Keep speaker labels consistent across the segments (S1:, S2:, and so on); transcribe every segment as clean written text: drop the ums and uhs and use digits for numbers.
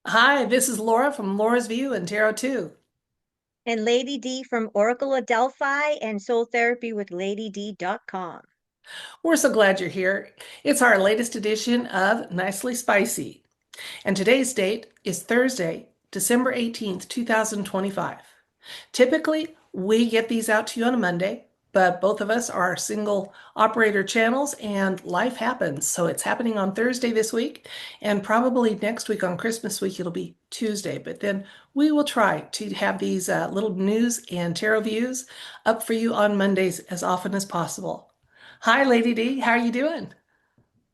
S1: Hi, this is Laura from Laura's View and Tarot 2.
S2: And Lady D from Oracle of Delphi and Soul Therapy with LadyD.com.
S1: We're so glad you're here. It's our latest edition of Nicely Spicy, and today's date is Thursday, December 18th, 2025. Typically, we get these out to you on a Monday, but both of us are single operator channels and life happens. So it's happening on Thursday this week, and probably next week on Christmas week, it'll be Tuesday. But then we will try to have these little news and tarot views up for you on Mondays as often as possible. Hi, Lady D. How are you doing?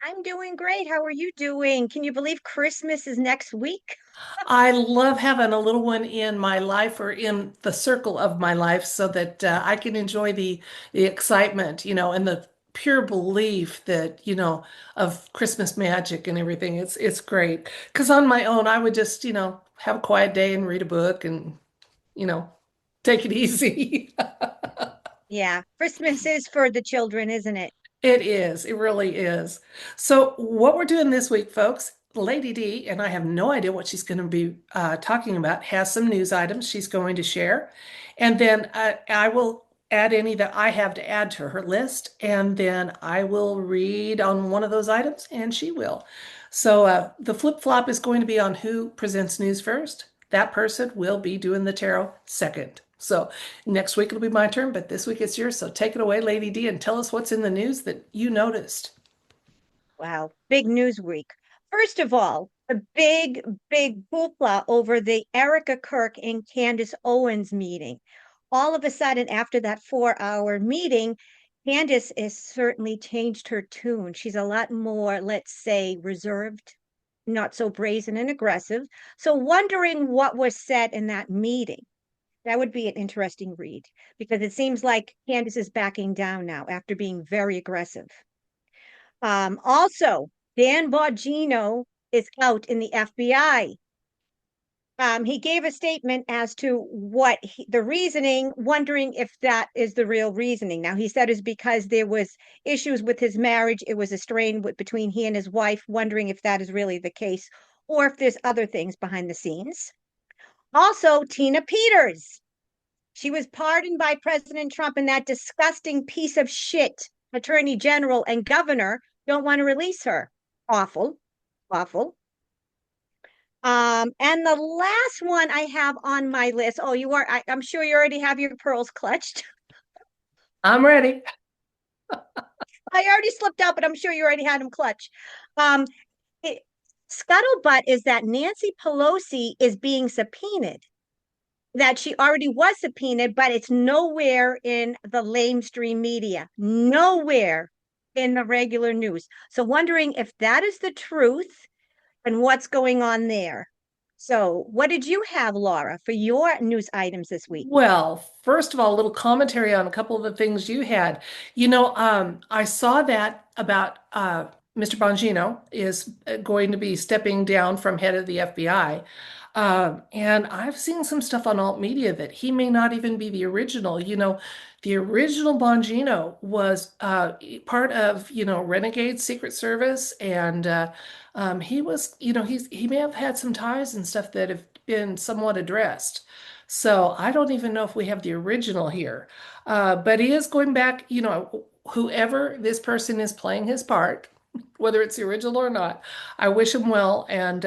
S2: I'm doing great. How are you doing? Can you believe Christmas is next week?
S1: I love having a little one in my life or in the circle of my life so that I can enjoy the excitement, and the pure belief that, of Christmas magic and everything. It's great. Because on my own, I would just, have a quiet day and read a book and, you know, take it easy.
S2: Yeah, Christmas is for the children, isn't it?
S1: It is. It really is. So, what we're doing this week, folks, Lady D, and I have no idea what she's going to be talking about, has some news items she's going to share. And then I will add any that I have to add to her list. And then I will read on one of those items, and she will. So, the flip flop is going to be on who presents news first. That person will be doing the tarot second. So, next week it'll be my turn, but this week it's yours. So take it away, Lady D, and tell us what's in the news that you noticed.
S2: Wow, big news week. First of all, a big hoopla over the Erica Kirk and Candace Owens meeting. All of a sudden, after that 4 hour meeting, Candace has certainly changed her tune. She's a lot more, let's say, reserved, not so brazen and aggressive. So, wondering what was said in that meeting. That would be an interesting read because it seems like Candace is backing down now after being very aggressive. Also, Dan Bongino is out in the FBI. He gave a statement as to the reasoning, wondering if that is the real reasoning. Now, he said is because there was issues with his marriage. It was a strain between he and his wife, wondering if that is really the case or if there's other things behind the scenes. Also, Tina Peters. She was pardoned by President Trump, and that disgusting piece of shit attorney general and governor don't want to release her. Awful, awful. And the last one I have on my list. Oh, I'm sure you already have your pearls clutched.
S1: I'm ready.
S2: I already slipped out, but I'm sure you already had them clutched. Um, it, Scuttlebutt is that Nancy Pelosi is being subpoenaed, that she already was subpoenaed, but it's nowhere in the lamestream media, nowhere in the regular news. So wondering if that is the truth and what's going on there. So, what did you have, Laura, for your news items this week?
S1: Well, first of all, a little commentary on a couple of the things you had. I saw that about Mr. Bongino is going to be stepping down from head of the FBI. And I've seen some stuff on alt media that he may not even be the original. The original Bongino was part of, Renegade Secret Service, and he was, he may have had some ties and stuff that have been somewhat addressed. So I don't even know if we have the original here. But he is going back, whoever this person is playing his part, whether it's the original or not, I wish him well. And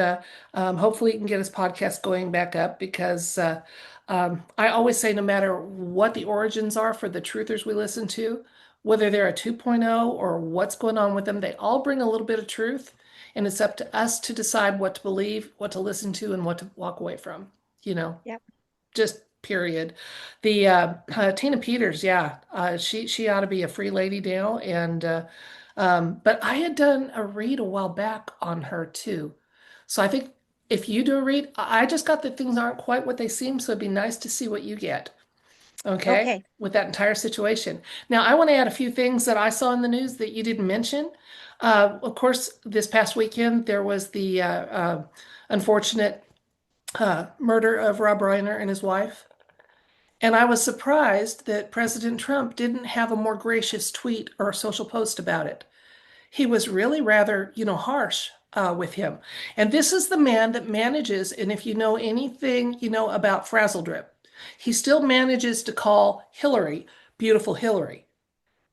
S1: hopefully he can get his podcast going back up because I always say no matter what the origins are for the truthers we listen to, whether they're a 2.0 or what's going on with them, they all bring a little bit of truth. And it's up to us to decide what to believe, what to listen to, and what to walk away from. You know
S2: Yep.
S1: just period. The Tina Peters, yeah, she ought to be a free lady now. And but I had done a read a while back on her too, so I think if you do a read, I just got that things aren't quite what they seem, so it'd be nice to see what you get. Okay,
S2: Okay.
S1: with that entire situation. Now, I want to add a few things that I saw in the news that you didn't mention. Of course, this past weekend there was the unfortunate murder of Rob Reiner and his wife. And I was surprised that President Trump didn't have a more gracious tweet or social post about it. He was really rather, harsh. with him. And this is the man that manages, and if you know anything, about Frazzle Drip, he still manages to call Hillary beautiful Hillary.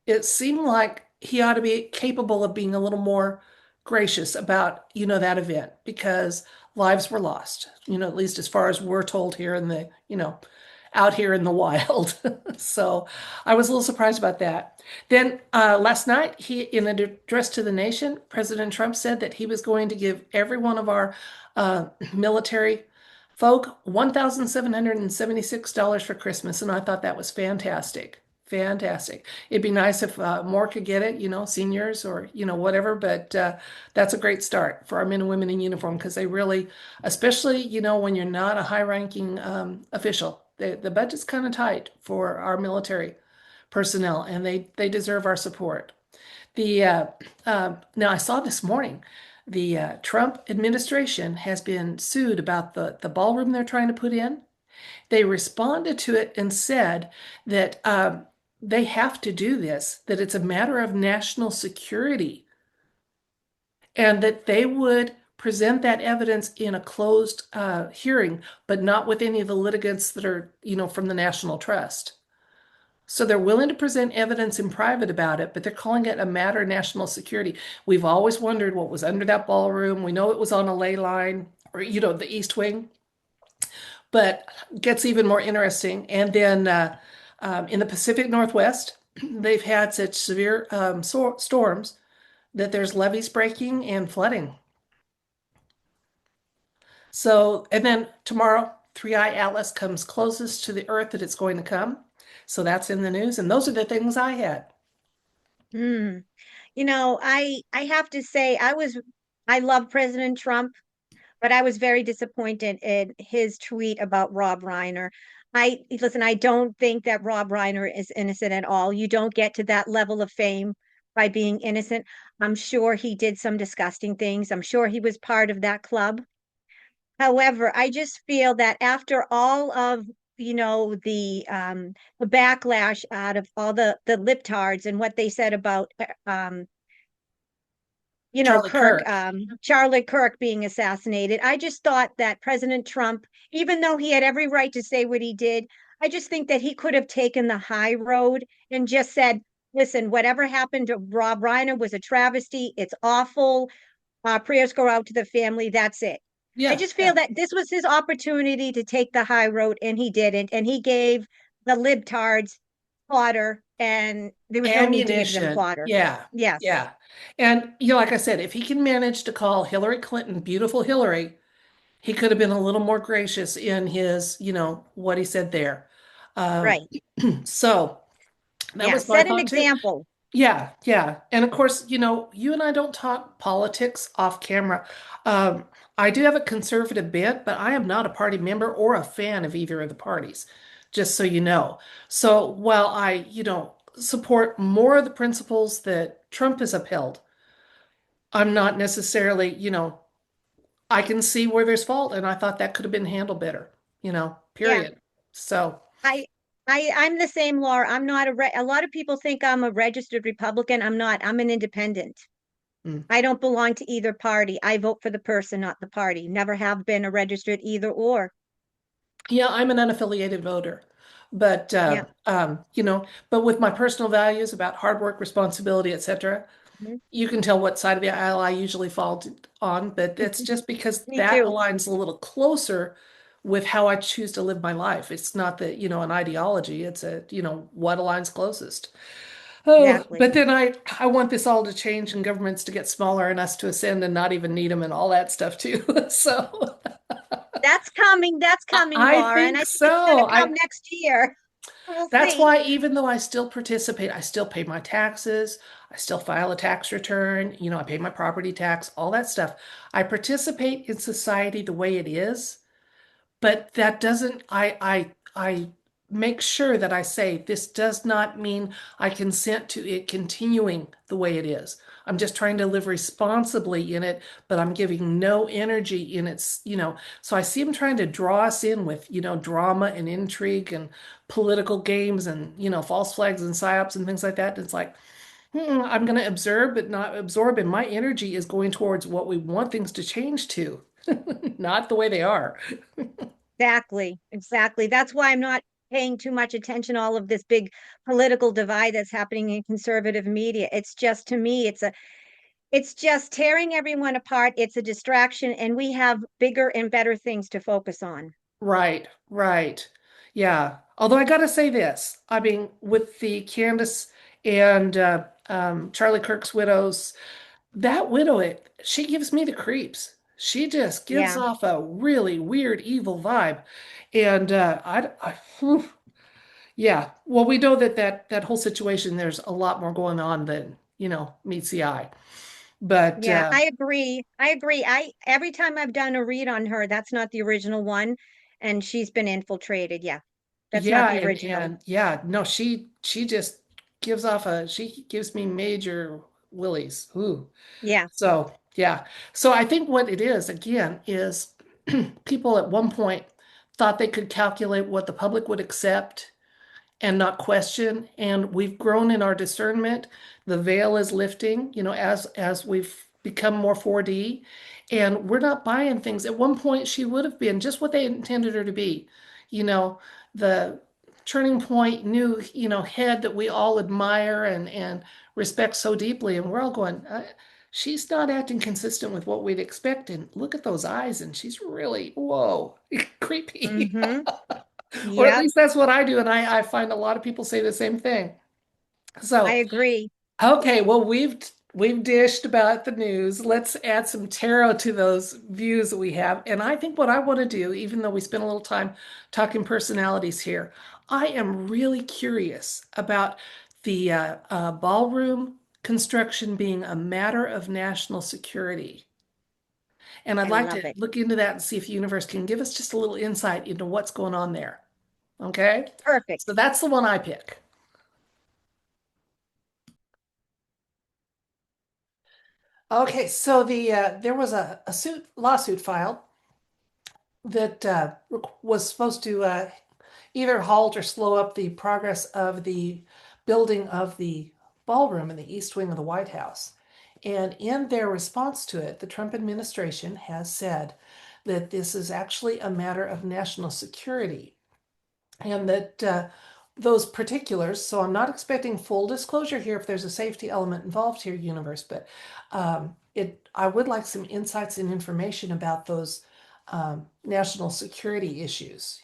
S1: It seemed like he ought to be capable of being a little more gracious about, that event because lives were lost, at least as far as we're told here in the, out here in the wild. So I was a little surprised about that. Then last night, in an address to the nation, President Trump said that he was going to give every one of our military folk $1,776 for Christmas. And I thought that was fantastic. Fantastic. It'd be nice if more could get it, seniors or, whatever, but that's a great start for our men and women in uniform because they really, especially, when you're not a high-ranking official, the budget's kind of tight for our military personnel and they deserve our support. Now I saw this morning the Trump administration has been sued about the ballroom they're trying to put in. They responded to it and said that they have to do this, that it's a matter of national security, and that they would present that evidence in a closed hearing, but not with any of the litigants that are, from the National Trust. So they're willing to present evidence in private about it, but they're calling it a matter of national security. We've always wondered what was under that ballroom. We know it was on a ley line or, the East Wing, but gets even more interesting. And then in the Pacific Northwest, they've had such severe storms that there's levees breaking and flooding. So, and then tomorrow, Three Eye Atlas comes closest to the Earth that it's going to come. So that's in the news. And those are the things I had.
S2: Hmm. I have to say I love President Trump, but I was very disappointed in his tweet about Rob Reiner. I don't think that Rob Reiner is innocent at all. You don't get to that level of fame by being innocent. I'm sure he did some disgusting things. I'm sure he was part of that club. However, I just feel that after all of, the backlash out of all the libtards and what they said about
S1: Charlie
S2: Kirk,
S1: Kirk.
S2: Charlie Kirk being assassinated. I just thought that President Trump, even though he had every right to say what he did, I just think that he could have taken the high road and just said, listen, whatever happened to Rob Reiner was a travesty. It's awful. Prayers go out to the family. That's it. I
S1: Yeah,
S2: just feel
S1: yeah.
S2: that this was his opportunity to take the high road, and he didn't. And he gave the libtards fodder, and there was no need to give them
S1: Ammunition.
S2: fodder.
S1: Yeah,
S2: Yes,
S1: yeah. And, like I said, if he can manage to call Hillary Clinton beautiful Hillary, he could have been a little more gracious in his, what he said there. Um,
S2: right.
S1: so that
S2: Yeah,
S1: was my
S2: set an
S1: thought too.
S2: example.
S1: Yeah, yeah. And of course, you and I don't talk politics off camera. Um, I do have a conservative bent, but I am not a party member or a fan of either of the parties, just so you know. So while I, support more of the principles that Trump has upheld, I'm not necessarily, I can see where there's fault, and I thought that could have been handled better,
S2: Yeah,
S1: period. So,
S2: I, I'm the same, Laura. I'm not a lot of people think I'm a registered Republican. I'm not. I'm an independent.
S1: mm.
S2: I don't belong to either party. I vote for the person, not the party. Never have been a registered either or.
S1: Yeah, I'm an unaffiliated voter, but
S2: Yeah.
S1: but with my personal values about hard work, responsibility, etc.,
S2: Mhm.
S1: you can tell what side of the aisle I usually on, but that's just because
S2: Me
S1: that
S2: too.
S1: aligns a little closer with how I choose to live my life. It's not that, an ideology, it's what aligns closest. Oh,
S2: Exactly.
S1: but then I want this all to change and governments to get smaller and us to ascend and not even need them and all that stuff too. So
S2: That's coming. That's coming,
S1: I
S2: Laura. And
S1: think
S2: I think it's going
S1: so.
S2: to come next year. We'll
S1: That's
S2: see.
S1: why even though I still participate, I still pay my taxes, I still file a tax return, I pay my property tax, all that stuff. I participate in society the way it is, but that doesn't, I make sure that I say this does not mean I consent to it continuing the way it is. I'm just trying to live responsibly in it, but I'm giving no energy in its, so I see him trying to draw us in with, drama and intrigue and political games and, false flags and psyops and things like that. It's like, I'm going to observe, but not absorb, and my energy is going towards what we want things to change to, not the way they are.
S2: Exactly, exactly. That's why I'm not paying too much attention to all of this big political divide that's happening in conservative media. It's just to me, it's just tearing everyone apart. It's a distraction, and we have bigger and better things to focus on.
S1: Right, right. Yeah. Although I gotta say this, I mean, with the Candace and Charlie Kirk's widows, that widow, she gives me the creeps. She just gives
S2: Yeah.
S1: off a really weird, evil vibe. And whew, yeah. Well, we know that that whole situation, there's a lot more going on than, meets the eye. But
S2: Yeah, I agree. I agree. I every time I've done a read on her, that's not the original one, and she's been infiltrated. Yeah. That's not
S1: yeah,
S2: the
S1: and
S2: original.
S1: and yeah, no, she just she gives me major willies. Ooh.
S2: Yeah.
S1: So yeah. So I think what it is again is people at one point thought they could calculate what the public would accept and not question. And we've grown in our discernment. The veil is lifting, as we've become more 4D. And we're not buying things. At one point, she would have been just what they intended her to be. You know, the turning point, new, head that we all admire and respect so deeply. And we're all going, she's not acting consistent with what we'd expect. And look at those eyes. And she's really, whoa, creepy.
S2: Mm-hmm.
S1: Or at
S2: Yep.
S1: least that's what I do, and I find a lot of people say the same thing.
S2: I
S1: So,
S2: agree.
S1: okay, well we've dished about the news. Let's add some tarot to those views that we have. And I think what I want to do, even though we spent a little time talking personalities here, I am really curious about the ballroom construction being a matter of national security. And I'd
S2: I
S1: like
S2: love
S1: to
S2: it.
S1: look into that and see if the universe can give us just a little insight into what's going on there. Okay? So
S2: Perfect.
S1: that's the one I pick. Okay, so there was a lawsuit filed that was supposed to either halt or slow up the progress of the building of the ballroom in the East Wing of the White House. And in their response to it, the Trump administration has said that this is actually a matter of national security and that those particulars, so I'm not expecting full disclosure here if there's a safety element involved here, universe, but I would like some insights and information about those national security issues.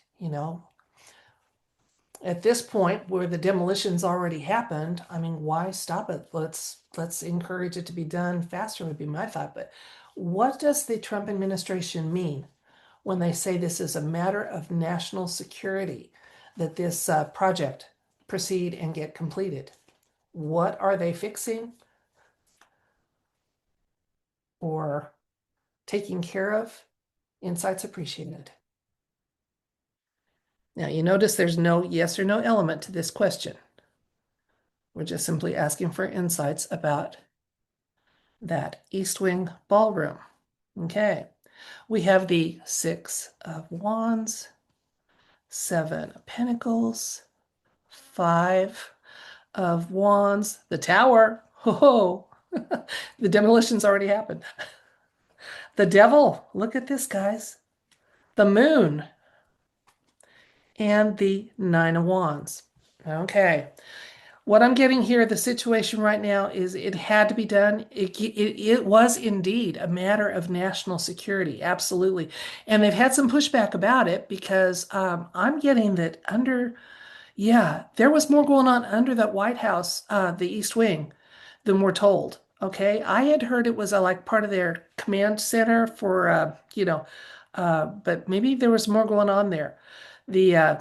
S1: At this point where the demolitions already happened, I mean, why stop it? Let's encourage it to be done faster would be my thought. But what does the Trump administration mean when they say this is a matter of national security, that this project proceed and get completed? What are they fixing or taking care of? Insights appreciated. Now, you notice there's no yes or no element to this question. We're just simply asking for insights about that East Wing ballroom. Okay, we have the Six of Wands, Seven of Pentacles, Five of Wands, the Tower. Oh, the demolition's already happened. The Devil, look at this, guys. The Moon and the Nine of Wands. Okay. What I'm getting here, the situation right now is it had to be done. It was indeed a matter of national security, absolutely. And they've had some pushback about it because I'm getting that yeah, there was more going on under that White House, the East Wing, than we're told. Okay, I had heard it was like part of their command center for, but maybe there was more going on there. The uh,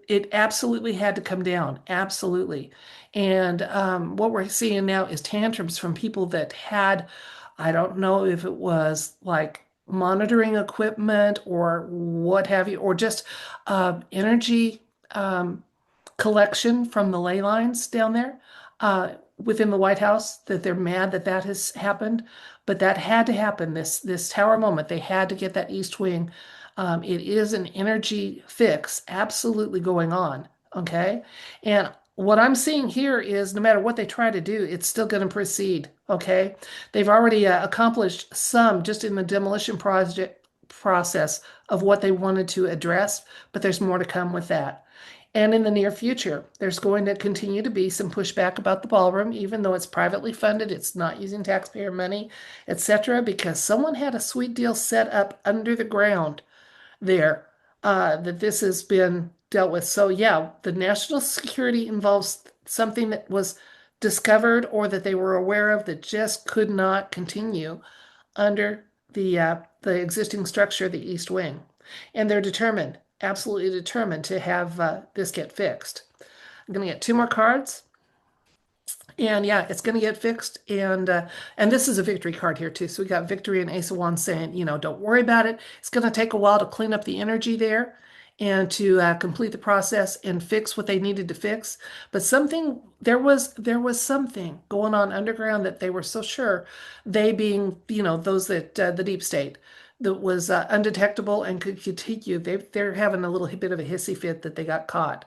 S1: it absolutely had to come down, absolutely. And what we're seeing now is tantrums from people that had, I don't know if it was like monitoring equipment or what have you, or just energy. Collection from the ley lines down there within the White House that they're mad that that has happened, but that had to happen. This tower moment, they had to get that East Wing. It is an energy fix absolutely going on. Okay, and what I'm seeing here is no matter what they try to do, it's still going to proceed. Okay. They've already accomplished some just in the demolition project process of what they wanted to address, but there's more to come with that. And in the near future, there's going to continue to be some pushback about the ballroom, even though it's privately funded, it's not using taxpayer money, etc., because someone had a sweet deal set up under the ground there that this has been dealt with. So, yeah, the national security involves something that was discovered or that they were aware of that just could not continue under the existing structure, the East Wing. And they're determined, absolutely determined, to have this get fixed. I'm going to get two more cards. And yeah, it's going to get fixed. And this is a victory card here too. So we got victory and Ace of Wands saying, don't worry about it. It's going to take a while to clean up the energy there and to complete the process and fix what they needed to fix. But there was something going on underground that they were so sure, they being, those that the deep state, that was undetectable and could continue. They're having a little bit of a hissy fit that they got caught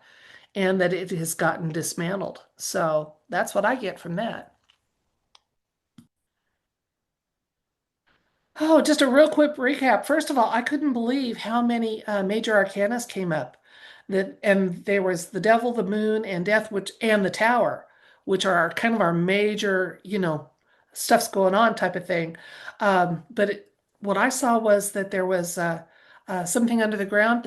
S1: and that it has gotten dismantled. So that's what I get from that. Oh, just a real quick recap. First of all, I couldn't believe how many major arcanas came up. And there was the devil, the moon, and death, which and the tower, which are kind of our major, stuff's going on type of thing. What I saw was that there was something under the ground,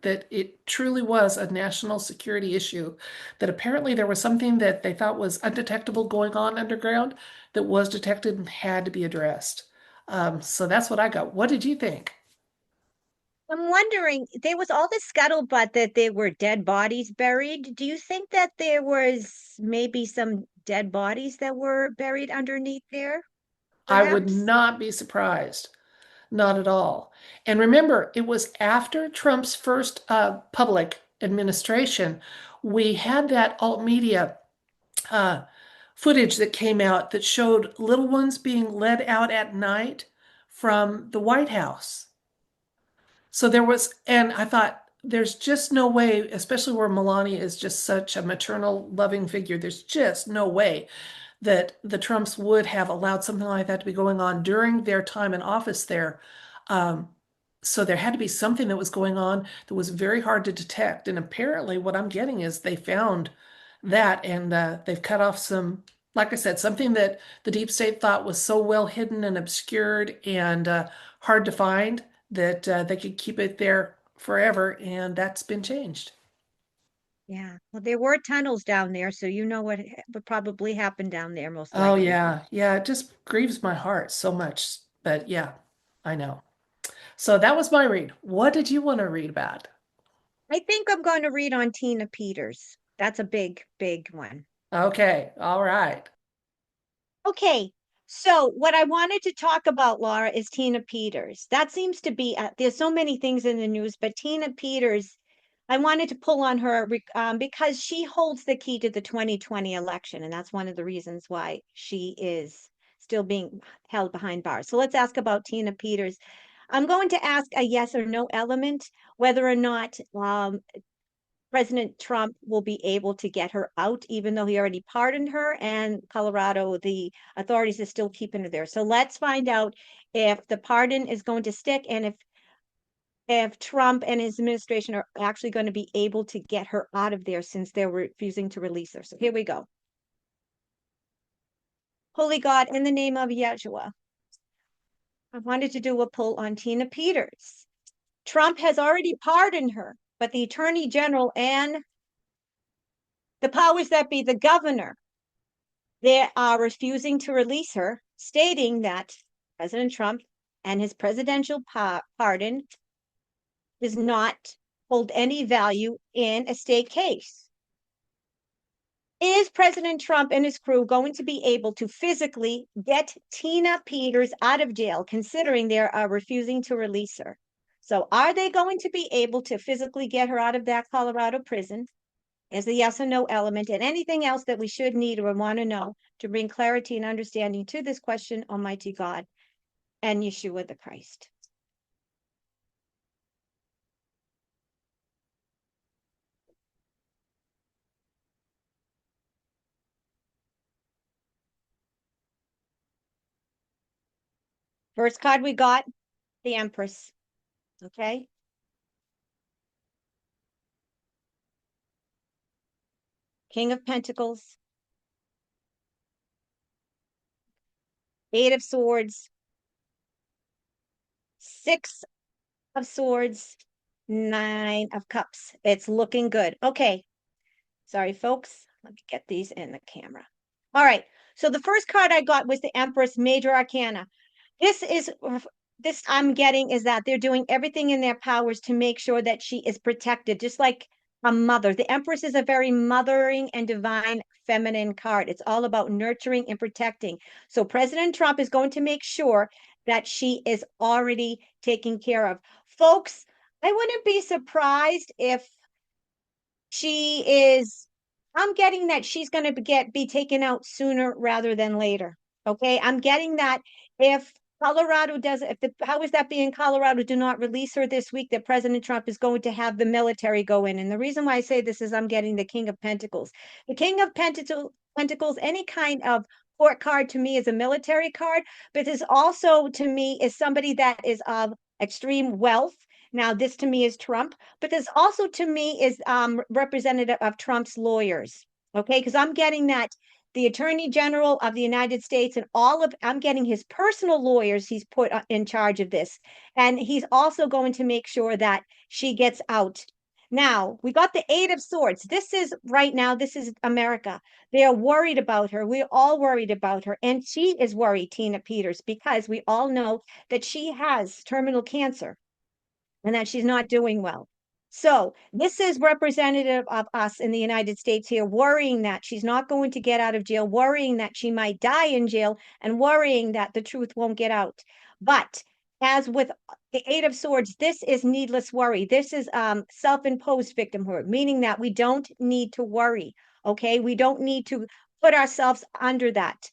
S1: that it truly was a national security issue. That apparently there was something that they thought was undetectable going on underground that was detected and had to be addressed. So that's what I got. What did you think?
S2: I'm wondering, there was all this scuttlebutt that there were dead bodies buried. Do you think that there was maybe some dead bodies that were buried underneath there,
S1: I would
S2: perhaps?
S1: not be surprised. Not at all. And remember, it was after Trump's first public administration, we had that alt media uh, footage that came out that showed little ones being led out at night from the White House. So there was, and I thought, there's just no way, especially where Melania is just such a maternal, loving figure, there's just no way that the Trumps would have allowed something like that to be going on during their time in office there. Um, so there had to be something that was going on that was very hard to detect. And apparently, what I'm getting is they found that and they've cut off some, like I said, something that the deep state thought was so well hidden and obscured and hard to find that they could keep it there forever. And that's been changed.
S2: Yeah. Well, there were tunnels down there, so you know what probably happened down there, most
S1: Oh
S2: likely.
S1: yeah, yeah, it just grieves my heart so much. But yeah, I know. So that was my read. What did you want to read about?
S2: I think I'm going to read on Tina Peters. That's a big, big one.
S1: Okay, all right.
S2: Okay, so what I wanted to talk about, Laura, is Tina Peters. That seems to be, there's so many things in the news, but Tina Peters, I wanted to pull on her because she holds the key to the 2020 election, and that's one of the reasons why she is still being held behind bars. So let's ask about Tina Peters. I'm going to ask a yes or no element, whether or not President Trump will be able to get her out, even though he already pardoned her. And Colorado, the authorities are still keeping her there. So let's find out if the pardon is going to stick and if Trump and his administration are actually going to be able to get her out of there since they're refusing to release her. So here we go. Holy God, in the name of Yeshua, I wanted to do a poll on Tina Peters. Trump has already pardoned her, but the attorney general and the powers that be, the governor, they are refusing to release her, stating that President Trump and his presidential pardon does not hold any value in a state case. Is President Trump and his crew going to be able to physically get Tina Peters out of jail, considering they are refusing to release her? So, are they going to be able to physically get her out of that Colorado prison? Is the yes or no element, and anything else that we should need or want to know to bring clarity and understanding to this question, Almighty God and Yeshua the Christ. First card we got, the Empress. Okay. King of Pentacles, Eight of Swords, Six of Swords, Nine of Cups. It's looking good. Okay. Sorry, folks. Let me get these in the camera. All right. So the first card I got was the Empress Major Arcana. This is this I'm getting is that they're doing everything in their powers to make sure that she is protected, just like a mother. The Empress is a very mothering and divine feminine card. It's all about nurturing and protecting. So President Trump is going to make sure that she is already taken care of. Folks, I wouldn't be surprised if she is, I'm getting that she's going to be taken out sooner rather than later. Okay. I'm getting that if Colorado does, if the powers that be in Colorado do not release her this week, that President Trump is going to have the military go in. And the reason why I say this is I'm getting the King of Pentacles. The King of Pentacles, any kind of court card to me is a military card, but this also to me is somebody that is of extreme wealth. Now, this to me is Trump, but this also to me is representative of Trump's lawyers. Okay, because I'm getting that the Attorney General of the United States and I'm getting his personal lawyers he's put in charge of this. And he's also going to make sure that she gets out. Now, we got the Eight of Swords. This is right now, this is America. They are worried about her. We're all worried about her. And she is worried, Tina Peters, because we all know that she has terminal cancer and that she's not doing well. So this is representative of us in the United States here, worrying that she's not going to get out of jail, worrying that she might die in jail, and worrying that the truth won't get out. But as with the Eight of Swords, this is needless worry. This is self-imposed victimhood, meaning that we don't need to worry. Okay, we don't need to put ourselves under that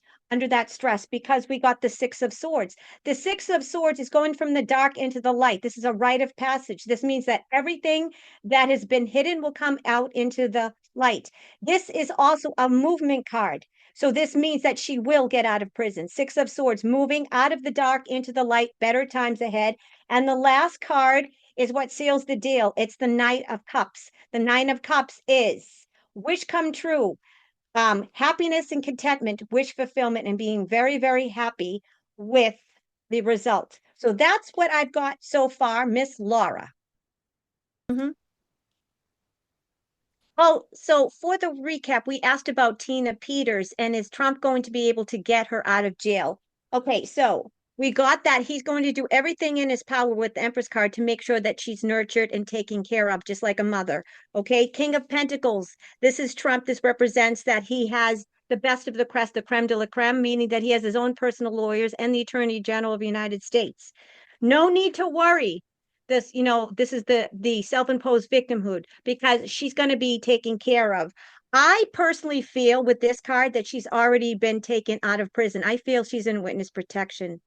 S2: stress because we got the Six of Swords. The Six of Swords is going from the dark into the light. This is a rite of passage. This means that everything that has been hidden will come out into the light. This is also a movement card. So this means that she will get out of prison. Six of Swords, moving out of the dark into the light, better times ahead. And the last card is what seals the deal. It's the Knight of Cups. The Nine of Cups is wish come true, happiness and contentment, wish fulfillment, and being very, very happy with the result. So that's what I've got so far, Miss Laura. Mhm. Oh, so for the recap, we asked about Tina Peters and is Trump going to be able to get her out of jail? Okay, so we got that he's going to do everything in his power with the Empress card to make sure that she's nurtured and taken care of, just like a mother. Okay, King of Pentacles. This is Trump. This represents that he has the best of the crest, the creme de la creme, meaning that he has his own personal lawyers and the Attorney General of the United States. No need to worry this, this is the self-imposed victimhood because she's going to be taken care of. I personally feel with this card that she's already been taken out of prison. I feel she's in witness protection.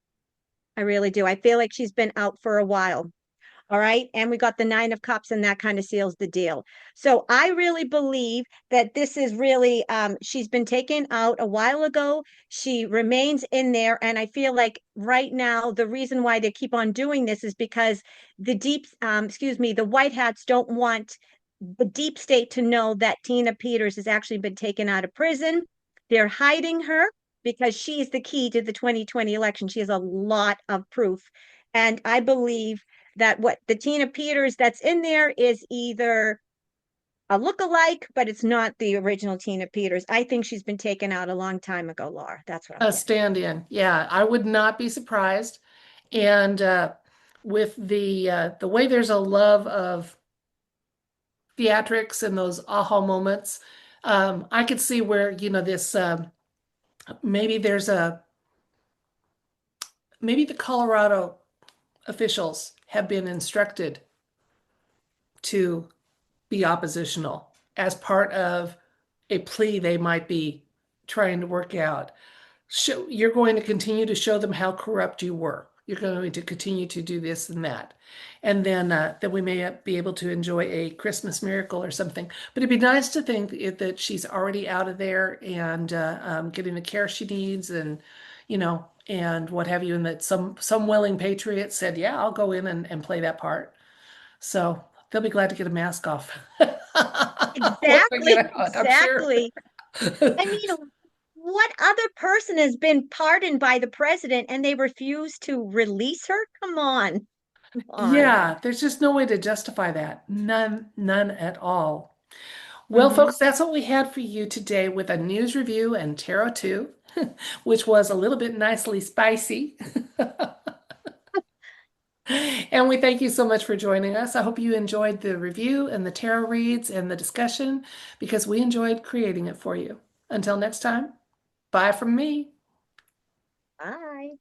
S2: I really do. I feel like she's been out for a while. All right. And we got the Nine of Cups, and that kind of seals the deal. So I really believe that this is really, she's been taken out a while ago. She remains in there. And I feel like right now, the reason why they keep on doing this is because the White Hats don't want the deep state to know that Tina Peters has actually been taken out of prison. They're hiding her because she's the key to the 2020 election. She has a lot of proof. And I believe that what the Tina Peters that's in there is either a look-alike, but it's not the original Tina Peters. I think she's been taken out a long time ago, Laura. That's what I'm
S1: A
S2: getting.
S1: stand-in. Yeah, I would not be surprised. And with the way there's a love of theatrics and those aha moments, I could see where, this maybe there's a maybe the Colorado officials have been instructed to be oppositional as part of a plea they might be trying to work out. You're going to continue to show them how corrupt you were. You're going to continue to do this and that. And then we may be able to enjoy a Christmas miracle or something. But it'd be nice to think that she's already out of there and getting the care she needs and, and what have you, and that some willing patriot said, "Yeah, I'll go in and play that part." So they'll be glad to get a mask off when we
S2: Exactly,
S1: get out, I'm sure.
S2: exactly. I mean, what other person has been pardoned by the president and they refuse to release her? Come on, come on.
S1: Yeah, there's just no way to justify that. None, none at all. Well,
S2: Hmm.
S1: folks, that's what we had for you today with a news review and Tarot 2, which was a little bit nicely spicy. And we thank you so much for joining us. I hope you enjoyed the review and the tarot reads and the discussion because we enjoyed creating it for you. Until next time, bye from me.
S2: Bye.